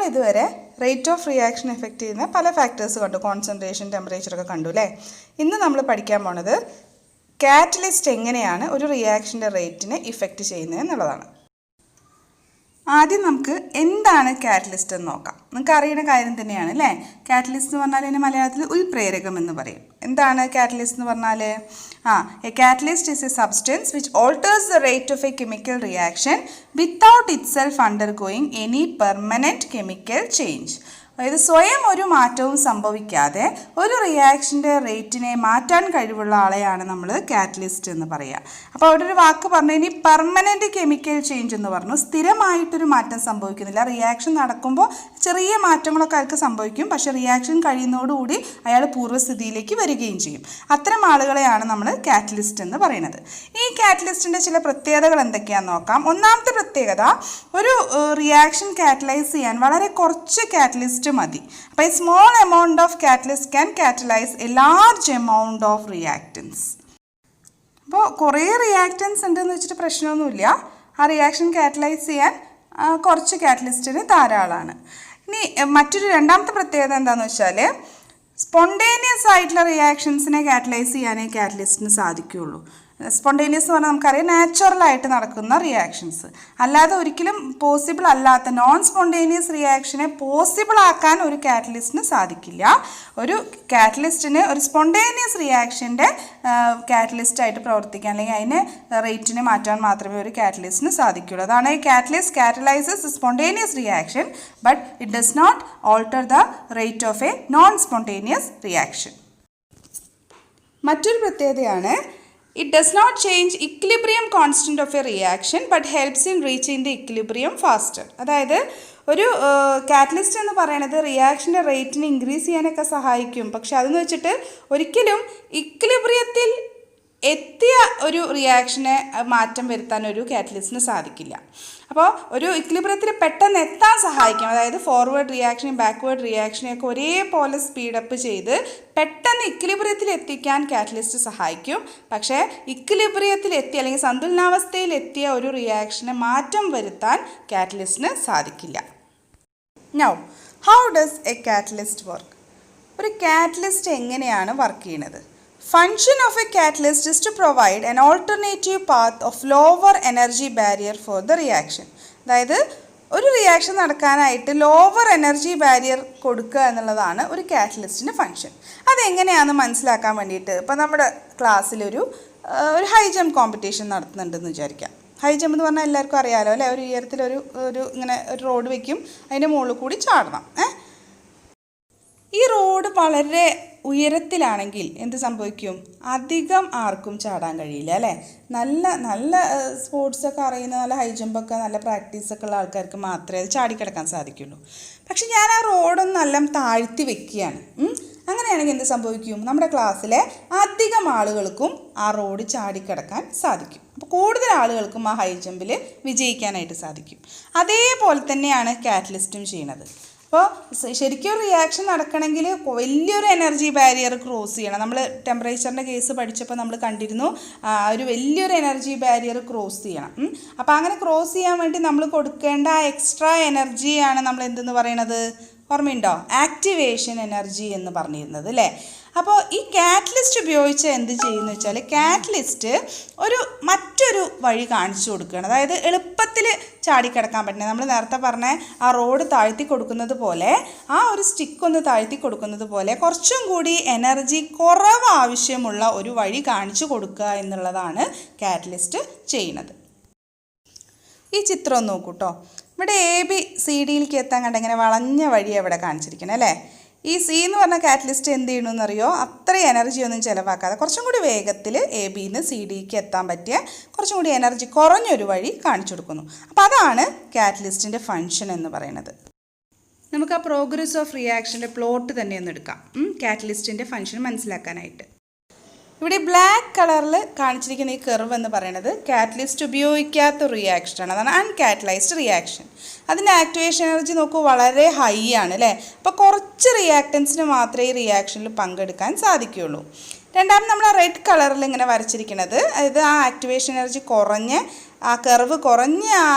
ഇതുവരെ rate of reaction effect ചെയ്യുന്ന പല ഫാക്ടേഴ്സ് കണ്ടു. കോൺസെൻട്രേഷൻ, ടെമ്പറേച്ചറൊക്കെ കണ്ടു അല്ലേ. ഇന്ന് നമ്മൾ പഠിക്കാൻ പോണത് കാറ്റലിസ്റ്റ് എങ്ങനെയാണ് ഒരു റിയാക്ഷൻ്റെ റേറ്റിനെ ഇഫക്റ്റ് ചെയ്യുന്നത് എന്നുള്ളതാണ്. ആദ്യം നമുക്ക് എന്താണ് കാറ്റലിസ്റ്റ് എന്ന് നോക്കാം. നിങ്ങൾക്ക് അറിയുന്ന കാര്യം തന്നെയാണ് അല്ലേ. കാറ്റലിസ്റ്റ് എന്ന് പറഞ്ഞാൽ ഇതിന് മലയാളത്തിൽ ഉൽപ്രേരകം എന്ന് പറയും. എന്താണ് കാറ്റലിസ്റ്റ് എന്ന് പറഞ്ഞാൽ? A catalyst is A substance which alters the rate of A chemical reaction without itself undergoing any permanent chemical change. അതായത് സ്വയം ഒരു മാറ്റവും സംഭവിക്കാതെ ഒരു റിയാക്ഷൻ്റെ റേറ്റിനെ മാറ്റാൻ കഴിവുള്ള ആളെയാണ് നമ്മൾ കാറ്റലിസ്റ്റ് എന്ന് പറയുക. അപ്പോൾ അവിടെ ഒരു വാക്ക് പറഞ്ഞു, ഇനി പെർമനൻറ്റ് കെമിക്കൽ ചേഞ്ച് എന്ന് പറഞ്ഞു. സ്ഥിരമായിട്ടൊരു മാറ്റം സംഭവിക്കുന്നില്ല. റിയാക്ഷൻ നടക്കുമ്പോൾ ചെറിയ മാറ്റങ്ങളൊക്കെ അയാൾക്ക് സംഭവിക്കും, പക്ഷേ റിയാക്ഷൻ കഴിയുന്നതോടുകൂടി അയാൾ പൂർവ്വസ്ഥിതിയിലേക്ക് വരികയും ചെയ്യും. അത്തരം ആളുകളെയാണ് നമ്മൾ കാറ്റലിസ്റ്റ് എന്ന് പറയുന്നത്. ഈ കാറ്റലിസ്റ്റിൻ്റെ ചില പ്രത്യേകതകൾ എന്തൊക്കെയാണെന്ന് നോക്കാം. ഒന്നാമത്തെ പ്രത്യേകത, ഒരു റിയാക്ഷൻ കാറ്റലൈസ് ചെയ്യാൻ വളരെ കുറച്ച് കാറ്റലിസ്റ്റ് മതി. അപ്പോൾ a small amount of catalyst can catalyse a large amount of reactants. അപ്പോൾ കുറേ റിയാക്റ്റൻസ് ഉണ്ടെന്ന് വെച്ചിട്ട് പ്രശ്നമൊന്നുമില്ല. ആ റിയാക്ഷൻ കാറ്റലൈസ് ചെയ്യാൻ കുറച്ച് കാറ്റലിസ്റ്റിന് ധാരാളമാണ്. ഇനി മറ്റൊരു രണ്ടാമത്തെ പ്രത്യേകത എന്താണെന്ന് വെച്ചാൽ, സ്പോണ്ടേനിയസ് ആയിട്ടുള്ള റിയാക്ഷൻസിനെ കാറ്റലൈസ് ചെയ്യാനേ കാറ്റലിസ്റ്റിന് സാധിക്കുകയുള്ളൂ. സ്പോണ്ടേനിയസ് എന്ന് പറഞ്ഞാൽ നമുക്കറിയാം നാച്ചുറലായിട്ട് നടക്കുന്ന റിയാക്ഷൻസ്. അല്ലാതെ ഒരിക്കലും പോസിബിൾ അല്ലാത്ത നോൺ സ്പോണ്ടേനിയസ് റിയാക്ഷനെ പോസിബിൾ ആക്കാൻ ഒരു കാറ്റലിസ്റ്റിന് സാധിക്കില്ല. ഒരു കാറ്റലിസ്റ്റിന് ഒരു സ്പോണ്ടേനിയസ് റിയാക്ഷൻ്റെ കാറ്റലിസ്റ്റായിട്ട് പ്രവർത്തിക്കാൻ, അല്ലെങ്കിൽ അതിന് റേറ്റിനെ മാറ്റാൻ മാത്രമേ ഒരു കാറ്റലിസ്റ്റിന് സാധിക്കുകയുള്ളൂ. അതാണ് ഈ catalyst catalyses spontaneous reaction but it does not alter the rate of a non spontaneous reaction. മറ്റൊരു പ്രത്യേകതയാണ്, it does not change equilibrium constant of a reaction but helps in reaching the equilibrium faster. അതായത് ഒരു catalyst എന്ന് പറയുന്നത് റിയാക്ഷൻ്റെ റേറ്റിനെ increase ചെയ്യാനൊക്കെ സഹായിക്കും. പക്ഷെ അതെന്ന് വെച്ചിട്ട് ഒരിക്കലും ഇക്വിലിബ്രിയത്തിൽ എത്തിയ ഒരു റിയാക്ഷനെ മാറ്റം വരുത്താൻ ഒരു കാറ്റലിസ്റ്റിന് സാധിക്കില്ല. അപ്പോൾ ഒരു ഇക്വിലിബ്രിയത്തിൽ പെട്ടെന്ന് എത്താൻ സഹായിക്കും. അതായത് ഫോർവേഡ് റിയാക്ഷനും ബാക്ക്വേർഡ് റിയാക്ഷനെയൊക്കെ ഒരേപോലെ സ്പീഡപ്പ് ചെയ്ത് പെട്ടെന്ന് ഇക്വിലിബ്രിയത്തിൽ എത്തിക്കാൻ കാറ്റലിസ്റ്റ് സഹായിക്കും. പക്ഷേ ഇക്വിലിബ്രിയത്തിൽ എത്തിയ അല്ലെങ്കിൽ സന്തുലനാവസ്ഥയിൽ എത്തിയ ഒരു റിയാക്ഷനെ മാറ്റം വരുത്താൻ കാറ്റലിസ്റ്റിന് സാധിക്കില്ല. Now how does A catalyst work? ഒരു കാറ്റലിസ്റ്റ് എങ്ങനെയാണ് വർക്ക് ചെയ്യുന്നത്? Function of a catalyst is to provide an alternative path of lower energy barrier for the reaction. അതായത് ഒരു റിയാക്ഷൻ നടക്കാനായിട്ട് ലോവർ എനർജി ബാരിയർ കൊടുക്കുക എന്നുള്ളതാണ് ഒരു കാറ്റലിസ്റ്റിൻ്റെ ഫങ്ഷൻ. അതെങ്ങനെയാണെന്ന് മനസ്സിലാക്കാൻ വേണ്ടിയിട്ട് ഇപ്പോൾ നമ്മുടെ ക്ലാസ്സിലൊരു ഹൈ ജമ്പ് കോമ്പറ്റീഷൻ നടത്തുന്നുണ്ടെന്ന് വിചാരിക്കാം. ഹൈ ജമ്പ് എന്ന് പറഞ്ഞാൽ എല്ലാവർക്കും അറിയാമല്ലോ അല്ലേ. ഒരു ഉയരത്തിലൊരു ഇങ്ങനെ ഒരു റോഡ് വയ്ക്കും, അതിൻ്റെ മുകളിൽ കൂടി ചാടണം. ഈ റോഡ് വളരെ ഉയരത്തിലാണെങ്കിൽ എന്ത് സംഭവിക്കും? അധികം ആർക്കും ചാടാൻ കഴിയില്ല അല്ലേ. നല്ല സ്പോർട്സൊക്കെ അറിയുന്ന, നല്ല ഹൈ ജമ്പൊക്കെ നല്ല പ്രാക്ടീസൊക്കെ ഉള്ള ആൾക്കാർക്ക് മാത്രമേ അത് ചാടിക്കിടക്കാൻ സാധിക്കുള്ളൂ. പക്ഷെ ഞാൻ ആ റോഡൊന്ന് നല്ല താഴ്ത്തി വെക്കുകയാണ്. അങ്ങനെയാണെങ്കിൽ എന്ത് സംഭവിക്കും? നമ്മുടെ ക്ലാസ്സിലെ അധികം ആളുകൾക്കും ആ റോഡ് ചാടിക്കിടക്കാൻ സാധിക്കും. അപ്പോൾ കൂടുതൽ ആളുകൾക്കും ആ ഹൈ ജമ്പിൽ വിജയിക്കാനായിട്ട് സാധിക്കും. അതേപോലെ തന്നെയാണ് കാറ്റലിസ്റ്റും ചെയ്യുന്നത്. അപ്പോൾ ശരിക്കും റിയാക്ഷൻ നടക്കണമെങ്കിൽ വലിയൊരു എനർജി ബാരിയർ ക്രോസ് ചെയ്യണം. നമ്മൾ ടെമ്പറേച്ചറിൻ്റെ കേസ് പഠിച്ചപ്പോൾ നമ്മൾ കണ്ടിരുന്നു, ഒരു വലിയൊരു എനർജി ബാരിയർ ക്രോസ് ചെയ്യണം. അപ്പോൾ അങ്ങനെ ക്രോസ് ചെയ്യാൻ വേണ്ടി നമ്മൾ കൊടുക്കേണ്ട എക്സ്ട്രാ എനർജിയാണ് നമ്മൾ എന്തെന്ന് പറയണത്? ഓർമ്മയുണ്ടോ? ആക്ടിവേഷൻ എനർജി എന്ന് പറഞ്ഞിരുന്നത് അല്ലേ. അപ്പോൾ ഈ കാറ്റലിസ്റ്റ് ഉപയോഗിച്ച് എന്ത് ചെയ്യുന്നു വെച്ചാൽ, കാറ്റലിസ്റ്റ് മറ്റൊരു വഴി കാണിച്ചു കൊടുക്കുകയാണ്. അതായത് എളുപ്പത്തിൽ ചാടിക്കിടക്കാൻ പറ്റുന്നത്, നമ്മൾ നേരത്തെ പറഞ്ഞ ആ റോഡ് താഴ്ത്തി കൊടുക്കുന്നത് പോലെ, ആ ഒരു സ്റ്റിക്ക് ഒന്ന് താഴ്ത്തി കൊടുക്കുന്നത് പോലെ കുറച്ചും കൂടി എനർജി കുറവ് ആവശ്യമുള്ള ഒരു വഴി കാണിച്ചു കൊടുക്കുക എന്നുള്ളതാണ് കാറ്റലിസ്റ്റ് ചെയ്യുന്നത്. ഈ ചിത്രം ഒന്ന് നോക്കൂ കേട്ടോ. ഇവിടെ ABCDയിലേക്ക് എത്താൻ കണ്ട ഇങ്ങനെ വളഞ്ഞ വഴിയാണ് ഇവിടെ കാണിച്ചിരിക്കുന്നത് അല്ലേ. ഈ C എന്ന് പറഞ്ഞ കാറ്റലിസ്റ്റ് എന്ത് ചെയ്യണമെന്നറിയോ? അത്രയും എനർജി ഒന്നും ചിലവാക്കാതെ കുറച്ചും കൂടി വേഗത്തിൽ ABന്ന് CDക്ക് എത്താൻ പറ്റിയ കുറച്ചും കൂടി എനർജി കുറഞ്ഞൊരു വഴി കാണിച്ചു കൊടുക്കുന്നു. അപ്പോൾ അതാണ് കാറ്റലിസ്റ്റിൻ്റെ ഫങ്ഷൻ എന്ന് പറയുന്നത്. നമുക്ക് ആ പ്രോഗ്രസ് ഓഫ് റിയാക്ഷൻ്റെ പ്ലോട്ട് തന്നെ ഒന്ന് എടുക്കാം, കാറ്റലിസ്റ്റിൻ്റെ ഫങ്ഷൻ മനസ്സിലാക്കാനായിട്ട്. ഇവിടെ ബ്ലാക്ക് കളറിൽ കാണിച്ചിരിക്കുന്ന ഈ കർവ് എന്ന് പറയുന്നത് കാറ്റലിസ്റ്റ് ഉപയോഗിക്കാത്ത റിയാക്ഷനാണ്. അതാണ് അൺകാറ്റലൈസ്ഡ് റിയാക്ഷൻ. അതിൻ്റെ ആക്ടിവേഷൻ എനർജി നോക്കൂ, വളരെ ഹൈ ആണ് അല്ലേ. അപ്പോൾ കുറച്ച് റിയാക്റ്റൻസിന് മാത്രമേ ഈ റിയാക്ഷനിൽ പങ്കെടുക്കാൻ സാധിക്കുകയുള്ളൂ. രണ്ടാമത് നമ്മൾ റെഡ് കളറിൽ ഇങ്ങനെ വരച്ചിരിക്കുന്നത് അതായത് ആ ആക്ടിവേഷൻ എനർജി കുറഞ്ഞ് ആ കർവ് കുറഞ്ഞ ആ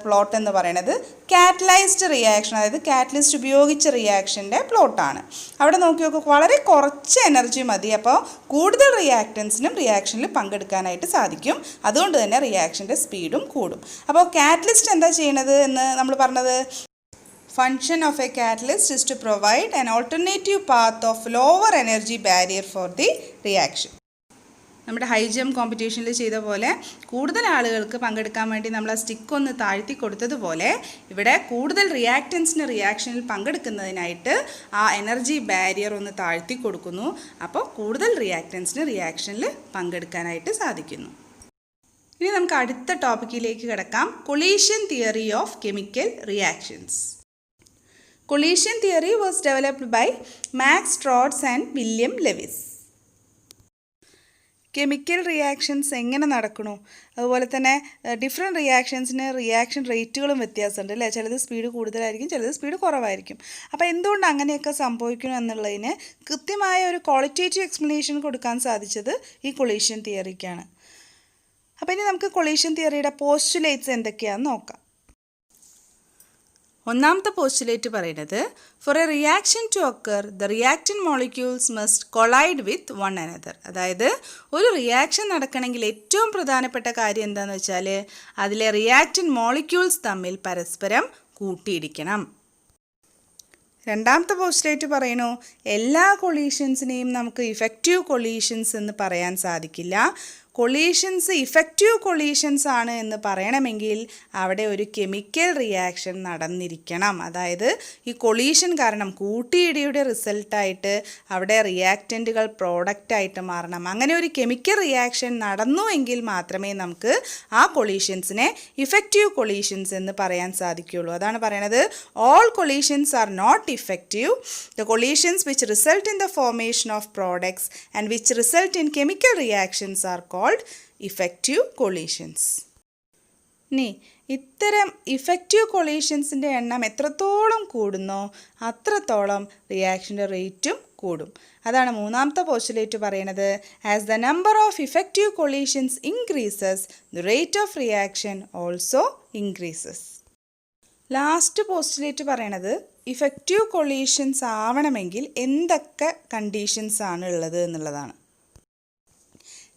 പ്ലോട്ട് എന്ന് പറയുന്നത് കാറ്റലൈസ്ഡ് റിയാക്ഷൻ, അതായത് കാറ്റലിസ്റ്റ് ഉപയോഗിച്ച റിയാക്ഷൻ്റെ പ്ലോട്ടാണ്. അവിടെ നോക്കി നോക്കുക, വളരെ കുറച്ച് എനർജി മതി, അപ്പോൾ കൂടുതൽ റിയാക്റ്റൻസിനും റിയാക്ഷനിൽ പങ്കെടുക്കാനായിട്ട് സാധിക്കും. അതുകൊണ്ട് തന്നെ റിയാക്ഷൻ്റെ സ്പീഡും കൂടും. അപ്പോൾ കാറ്റലിസ്റ്റ് എന്താ ചെയ്യണത് എന്ന് നമ്മൾ പറഞ്ഞത്, function of a catalyst is to provide an alternative path of lower energy barrier for the reaction. നമ്മുടെ ഹൈ ജമ്പ് കോമ്പറ്റീഷനിൽ ചെയ്ത പോലെ കൂടുതൽ ആളുകൾക്ക് പങ്കെടുക്കാൻ വേണ്ടി നമ്മൾ ആ സ്റ്റിക്ക് ഒന്ന് താഴ്ത്തി കൊടുത്തതുപോലെ ഇവിടെ കൂടുതൽ റിയാക്റ്റൻസിന് റിയാക്ഷനിൽ പങ്കെടുക്കുന്നതിനായിട്ട് ആ എനർജി ബാരിയർ ഒന്ന് താഴ്ത്തി കൊടുക്കുന്നു. അപ്പോൾ കൂടുതൽ റിയാക്റ്റൻസിന് റിയാക്ഷനിൽ പങ്കെടുക്കാനായിട്ട് സാധിക്കുന്നു. ഇനി നമുക്ക് അടുത്ത ടോപ്പിക്കിലേക്ക് കിടക്കാം, collision theory of chemical reactions. Collision theory was developed by Max Strauss and William Lewis. Chemical reactions എങ്ങനെ നടക്കണു, അതുപോലെ തന്നെ ഡിഫറെൻറ്റ് റിയാക്ഷൻസിന് റിയാക്ഷൻ റേറ്റുകളും വ്യത്യാസമുണ്ട് അല്ലേ. ചിലത് സ്പീഡ് കൂടുതലായിരിക്കും, ചിലത് സ്പീഡ് കുറവായിരിക്കും. അപ്പോൾ എന്തുകൊണ്ട് അങ്ങനെയൊക്കെ സംഭവിക്കണം എന്നുള്ളതിന് കൃത്യമായ ഒരു ക്വാളിറ്റേറ്റീവ് എക്സ്പ്ലനേഷൻ കൊടുക്കാൻ സാധിച്ചത് ഈ കൊളീഷൻ തിയറിക്കാണ്. അപ്പോൾ ഇനി നമുക്ക് കൊളീഷൻ തിയറിയുടെ പോസ്റ്റുലേറ്റ്സ് എന്തൊക്കെയാണെന്ന് നോക്കാം. ഒന്നാമത്തെ പോസ്റ്റുലേറ്റ് പറയുന്നത്, for a reaction to occur the reactant molecules must collide with one another. അതായത് ഒരു റിയാക്ഷൻ നടക്കണമെങ്കിൽ ഏറ്റവും പ്രധാനപ്പെട്ട കാര്യം എന്താണെന്ന് വെച്ചാൽ അതിലെ റിയാക്റ്റൻ മോളിക്യൂൾസ് തമ്മിൽ പരസ്പരം കൂട്ടിയിടിക്കണം. രണ്ടാമത്തെ പോസ്റ്റുലേറ്റ് പറയുന്നു, എല്ലാ കൊളീഷൻസിനെയും നമുക്ക് ഇഫക്റ്റീവ് കൊളീഷൻസ് എന്ന് പറയാൻ സാധിക്കില്ല. കൊളീഷൻസ് ഇഫക്റ്റീവ് കൊളീഷൻസ് ആണ് എന്ന് പറയണമെങ്കിൽ അവിടെ ഒരു കെമിക്കൽ റിയാക്ഷൻ നടന്നിരിക്കണം. അതായത് ഈ കൊളീഷൻ കാരണം കൂട്ടിയിടിയുടെ റിസൾട്ടായിട്ട് അവിടെ റിയാക്റ്റൻറ്റുകൾ പ്രോഡക്റ്റായിട്ട് മാറണം. അങ്ങനെ ഒരു കെമിക്കൽ റിയാക്ഷൻ നടന്നുവെങ്കിൽ മാത്രമേ നമുക്ക് ആ കൊളീഷൻസിനെ ഇഫക്റ്റീവ് കൊളീഷൻസ് എന്ന് പറയാൻ സാധിക്കുകയുള്ളൂ. അതാണ് പറയണത്, all collisions are not effective. The collisions which result in the formation of products and which result in chemical reactions are called effective collisions. ഇനി ഇത്തരം ഇഫക്റ്റീവ് കൊളീഷൻസിൻ്റെ എണ്ണം എത്രത്തോളം കൂടുന്നോ അത്രത്തോളം റിയാക്ഷൻ്റെ റേറ്റും കൂടും. അതാണ് മൂന്നാമത്തെ പോസ്റ്റുലേറ്റ് പറയുന്നത്, as the number of effective collisions increases the rate of reaction also increases. Last postulate പറയണത്, ഇഫക്റ്റീവ് കൊളീഷൻസ് ആവണമെങ്കിൽ എന്തൊക്കെ കണ്ടീഷൻസ് ആണ് ഉള്ളത് എന്നുള്ളതാണ്.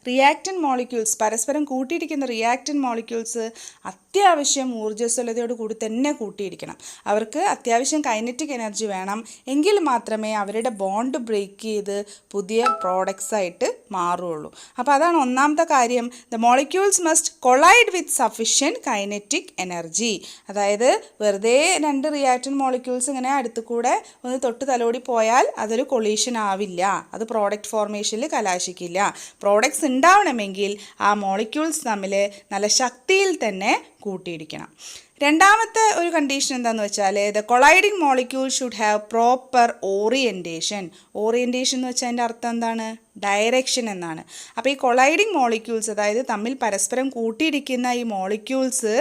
റിയാക്റ്റൻ മോളിക്യൂൾസ്, പരസ്പരം കൂട്ടിയിടിക്കുന്ന റിയാക്റ്റൻ മോളിക്യൂൾസ് അത്യാവശ്യം ഊർജ്ജസ്വലതയോട് കൂടി തന്നെ കൂട്ടിയിടിക്കണം. അവർക്ക് അത്യാവശ്യം കൈനറ്റിക് എനർജി വേണം, എങ്കിൽ മാത്രമേ അവരുടെ ബോണ്ട് ബ്രേക്ക് ചെയ്ത് പുതിയ പ്രോഡക്ട്സ് ആയിട്ട് മാറുകയുള്ളൂ. അപ്പോൾ അതാണ് ഒന്നാമത്തെ കാര്യം, the molecules must collide with sufficient kinetic energy. അതായത് വെറുതെ രണ്ട് റിയാക്റ്റൻ മോളിക്യൂൾസ് ഇങ്ങനെ അടുത്ത് കൂടെ ഒന്ന് തൊട്ട് തലോടി പോയാൽ അതൊരു കൊളീഷൻ ആവില്ല, അത് പ്രോഡക്റ്റ് ഫോർമേഷനിൽ കലാശിക്കില്ല. പ്രോഡക്ട്സ് ഉണ്ടാവണമെങ്കിൽ ആ മോളിക്യൂൾസ് തമ്മിൽ നല്ല ശക്തിയിൽ തന്നെ കൂട്ടിയിടിക്കണം. രണ്ടാമത്തെ ഒരു കണ്ടീഷൻ എന്താണെന്ന് വെച്ചാൽ, the colliding molecule should have proper orientation. Orientation എന്ന് വെച്ചാൽ അതിൻ്റെ അർത്ഥം എന്താണ്? ഡയറക്ഷൻ എന്നാണ്. അപ്പോൾ ഈ കൊളൈഡിങ് മോളിക്യൂൾസ്, അതായത് തമ്മിൽ പരസ്പരം കൂട്ടിയിടിക്കുന്ന ഈ മോളിക്യൂൾസ്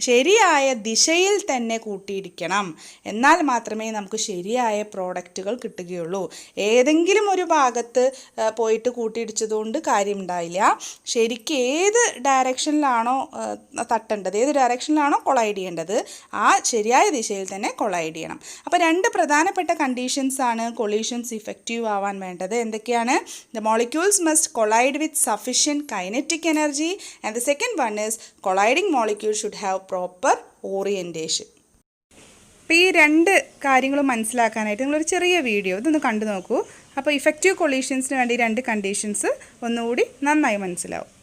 ശരിയായ ദിശയിൽ തന്നെ കൂട്ടിയിടിക്കണം. എന്നാൽ മാത്രമേ നമുക്ക് ശരിയായ പ്രോഡക്റ്റുകൾ കിട്ടുകയുള്ളൂ. ഏതെങ്കിലും ഒരു ഭാഗത്ത് പോയിട്ട് കൂട്ടിയിടിച്ചതുകൊണ്ട് കാര്യമുണ്ടായില്ല. ശരിക്കും ഏത് ഡയറക്ഷനിലാണോ തട്ടേണ്ടത്, ഏത് ഡയറക്ഷനിലാണോ കൊളൈഡ് ചെയ്യേണ്ടത്, ആ ശരിയായ ദിശയിൽ തന്നെ കൊളൈഡ് ചെയ്യണം. അപ്പോൾ രണ്ട് പ്രധാനപ്പെട്ട കണ്ടീഷൻസ് ആണ് കൊളീഷൻസ് ഇഫക്റ്റീവ് ആവാൻ വേണ്ടത്. എന്തൊക്കെയാണ്? The molecules must collide with sufficient kinetic energy, and the second one is colliding molecules should have proper orientation. അപ്പോൾ ഈ രണ്ട് കാര്യങ്ങളും മനസ്സിലാക്കാനായിട്ട് നിങ്ങളൊരു ചെറിയ വീഡിയോ ഇതൊന്ന് കണ്ടു നോക്കൂ. അപ്പോൾ ഇഫക്റ്റീവ് കൊളീഷൻസിന് വേണ്ടി രണ്ട് കണ്ടീഷൻസ് ഒന്നുകൂടി നന്നായി മനസ്സിലാവും.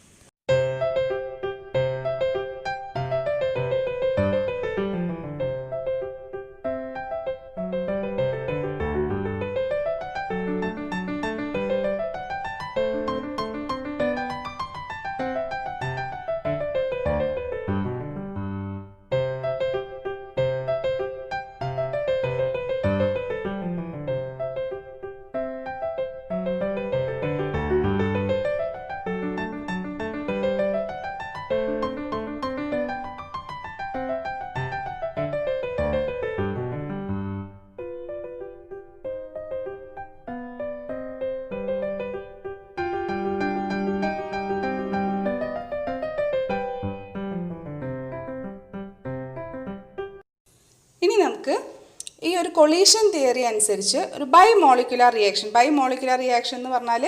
ഒരു കൊളീഷൻ തിയറി അനുസരിച്ച് ഒരു ബൈമോളിക്കുലാർ റിയാക്ഷൻ എന്ന് പറഞ്ഞാൽ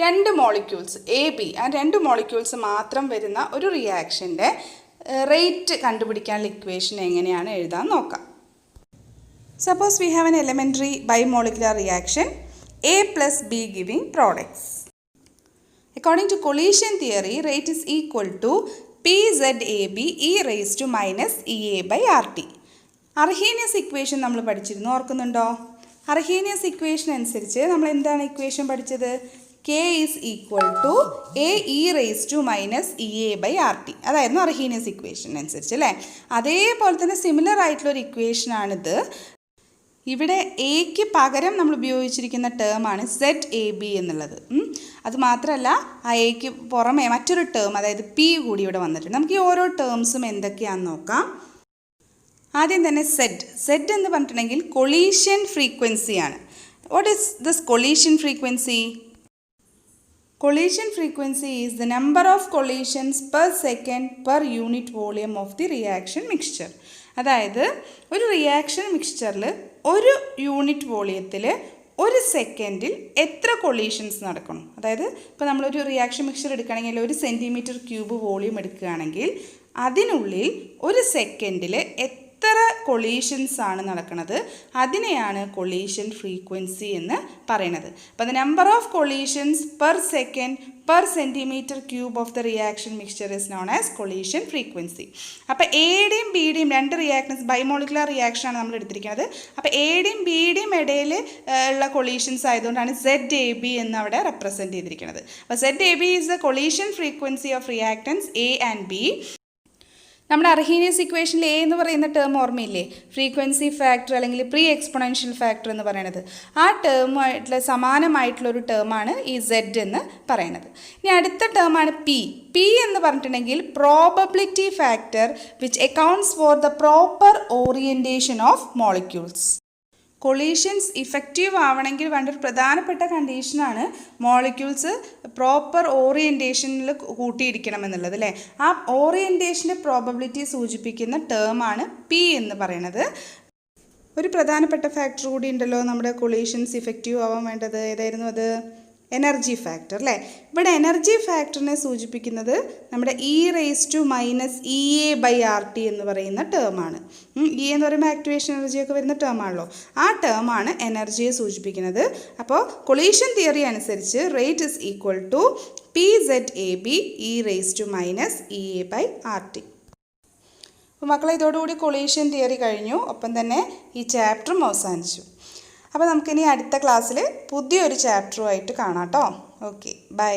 രണ്ട് മോളിക്യൂൾസ് എ ബി ആ രണ്ട് മോളിക്യൂൾസ് മാത്രം വരുന്ന ഒരു റിയാക്ഷൻ്റെ റേറ്റ് കണ്ടുപിടിക്കാനുള്ള ഇക്വേഷൻ എങ്ങനെയാണ് എഴുതാൻ നോക്കാം. Suppose we have an elementary bimolecular reaction A plus B giving products. According to collision theory, rate is equal to PZAB e raised to minus EA by RT. Arrhenius equation നമ്മൾ പഠിച്ചിരുന്നു, ഓർക്കുന്നുണ്ടോ? Arrhenius equation അനുസരിച്ച് നമ്മൾ എന്താണ് equation പഠിച്ചത്? K is equal to A e raised to minus EA by RT. അതായിരുന്നു Arrhenius equation അനുസരിച്ച് അല്ലേ? അതേപോലെ തന്നെ സിമിലർ ആയിട്ടുള്ളൊരു ഇക്വേഷനാണിത്. ഇവിടെ എക്ക് പകരം നമ്മൾ ഉപയോഗിച്ചിരിക്കുന്ന ടേമാണ് ZAB എന്നുള്ളത്. അതുമാത്രമല്ല ആ എക്ക് പുറമെ മറ്റൊരു ടേം, അതായത് P കൂടി ഇവിടെ വന്നിട്ടുണ്ട്. നമുക്ക് ഈ ഓരോ ടേംസും എന്തൊക്കെയാണെന്ന് നോക്കാം. ആദ്യം തന്നെ Z എന്ന് പറഞ്ഞിട്ടുണ്ടെങ്കിൽ കൊളീഷൻ ഫ്രീക്വൻസിയാണ്. What is this collision frequency? Collision frequency is the number of collisions per second per unit volume of the reaction mixture. അതായത് ഒരു റിയാക്ഷൻ മിക്സ്ചറിൽ ഒരു യൂണിറ്റ് വോളിയത്തിൽ ഒരു സെക്കൻഡിൽ എത്ര കൊളീഷൻസ് നടക്കണം. അതായത് ഇപ്പോൾ നമ്മളൊരു റിയാക്ഷൻ മിക്സ്ചർ എടുക്കുകയാണെങ്കിൽ 1 സെൻറ്റിമീറ്റർ ക്യൂബ് വോളിയം എടുക്കുകയാണെങ്കിൽ അതിനുള്ളിൽ ഒരു സെക്കൻഡിൽ എത്ര കൊളീഷൻസ് ആണ് നടക്കുന്നത്, അതിനെയാണ് കൊളീഷൻ ഫ്രീക്വൻസി എന്ന് പറയുന്നത്. അപ്പോൾ the number of collisions per second per centimetre cube of the reaction mixture is known as collision frequency. അപ്പോൾ എയുടെയും ബിയുടെയും രണ്ട് റിയാക്ഷൻസ് ബൈമോളിക്കുലാർ റിയാക്ഷനാണ് നമ്മൾ എടുത്തിരിക്കുന്നത്. അപ്പോൾ എയുടെയും ബിയുടെയും ഇടയിൽ ഉള്ള കൊളീഷൻസ് ആയതുകൊണ്ടാണ് ZAB എന്ന് അവിടെ റെപ്രസെൻറ്റ് ചെയ്തിരിക്കുന്നത്. അപ്പോൾ ZAB is the collision frequency of reactants A and B. നമ്മുടെ അർഹീനിയസ് ഇക്വേഷനിൽ എ എന്ന് പറയുന്ന ടേം ഓർമ്മയില്ലേ? ഫ്രീക്വൻസി ഫാക്ടർ അല്ലെങ്കിൽ പ്രീ എക്സ്പൊണൻഷ്യൽ ഫാക്ടർ എന്ന് പറയുന്നത്. ആ ടേമായിട്ടുള്ള സമാനമായിട്ടുള്ളൊരു ടേമാണ് ഈ Z എന്ന് പറയുന്നത്. ഇനി അടുത്ത ടേമാണ് P എന്ന് പറഞ്ഞിട്ടുണ്ടെങ്കിൽ probability factor which accounts for the proper orientation of molecules. Collisions effective ആവണമെങ്കിൽ വേണ്ടൊരു പ്രധാനപ്പെട്ട കണ്ടീഷനാണ് മോളിക്യൂൾസ് പ്രോപ്പർ ഓറിയൻറ്റേഷനിൽ കൂട്ടിയിരിക്കണം എന്നുള്ളത് അല്ലേ? ആ ഓറിയൻറ്റേഷൻ്റെ പ്രോബബിലിറ്റി സൂചിപ്പിക്കുന്ന ടേമാണ് P എന്ന് പറയുന്നത്. ഒരു പ്രധാനപ്പെട്ട ഫാക്ടർ കൂടി ഉണ്ടല്ലോ നമ്മുടെ കൊളീഷൻസ് ഇഫക്റ്റീവ് ആവാൻ വേണ്ടത്. ഏതായിരുന്നു അത്? എനർജി ഫാക്ടർ അല്ലേ? ഇവിടെ എനർജി ഫാക്ടറിനെ സൂചിപ്പിക്കുന്നത് നമ്മുടെ E raised to minus EA by RT എന്ന് പറയുന്ന ടേമാണ്. E എന്ന് പറയുമ്പോൾ ആക്ടിവേഷൻ എനർജിയൊക്കെ വരുന്ന ടേമാണല്ലോ. ആ ടേമാണ് എനർജിയെ സൂചിപ്പിക്കുന്നത്. അപ്പോൾ കൊളീഷൻ തിയറി അനുസരിച്ച് rate is equal to PZAB E raised to minus EA by RT. അപ്പോൾ മക്കളെ ഇതോടുകൂടി കൊളീഷൻ തിയറി കഴിഞ്ഞു. ഒപ്പം തന്നെ ഈ ചാപ്റ്ററും അവസാനിച്ചു. അപ്പോൾ നമുക്കിനി അടുത്ത ക്ലാസ്സിൽ പുതിയൊരു ചാപ്റ്ററുമായിട്ട് കാണാം കേട്ടോ. Okay, by.